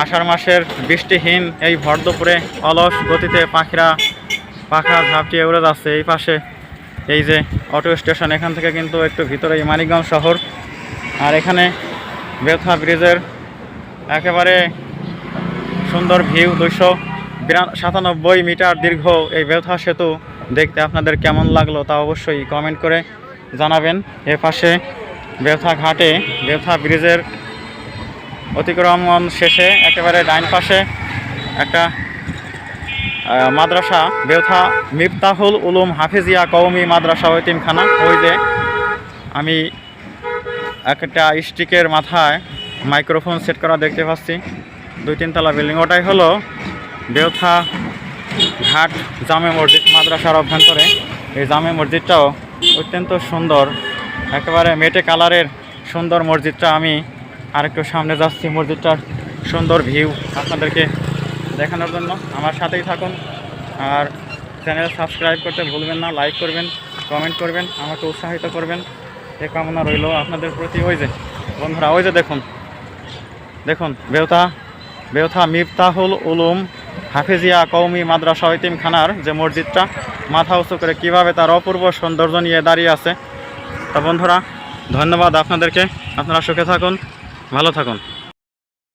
আষাঢ় মাসের বৃষ্টিহীন এই ভর দুপুরে অলস গতিতে পাখা ঝাপটিয়ে উড়ে যাচ্ছে। এই পাশে এই যে অটো স্টেশন, এখান থেকে কিন্তু একটু ভিতরে মানিকগঞ্জ শহর। আর এখানে বেলথা ব্রিজের একেবারে সুন্দর ভিউ। 297 মিটার দীর্ঘ এই বেলথা সেতু দেখতে আপনাদের কেমন লাগলো তা অবশ্যই কমেন্ট করে জানাবেন। এ পাশে বেলথা ঘাটে বেলথা ব্রিজের অতিক্রমণ শেষে একেবারে ডাইন পাশে একটা মাদ্রাসা, বেলথা মিফতাহুল উলুম হাফিজিয়া কওমি মাদ্রাসা ও এতিমখানা। ওই যে আমি একটা স্টিকের মাথায় মাইক্রোফোন সেট করা দেখতে পাচ্ছি, 2-3 তলা বিল্ডিং। ওটাই হলো বেলথা ঘাট জামে মসজিদ মাদ্রাসার অভ্যন্তরে। এই জামে মসজিদটাও অত্যন্ত সুন্দর, একেবারে মেটে কালারের সুন্দর মসজিদটা। আমি আরেকটু সামনে যাচ্ছি মসজিদটার সুন্দর ভিউ আপনাদেরকে দেখানোর জন্য। আমার সাথেই থাকুন আর চ্যানেল সাবস্ক্রাইব করতে ভুলবেন না। লাইক করবেন, কমেন্ট করবেন, আমাকে উৎসাহিত করবেন, এ কামনা রইল আপনাদের প্রতি। ওই যে বন্ধুরা, ওই যে দেখুন বেলথা মিফতাহুল উলুম হাফিজিয়া কওমি মাদ্রাসা এতিমখানার যে মসজিদটা মাথা উঁচু করে কীভাবে তার অপূর্ব সৌন্দর্য নিয়ে দাঁড়িয়ে আছে। তা বন্ধুরা, ধন্যবাদ আপনাদেরকে। আপনারা সুখে থাকুন, ভালো থাকুন।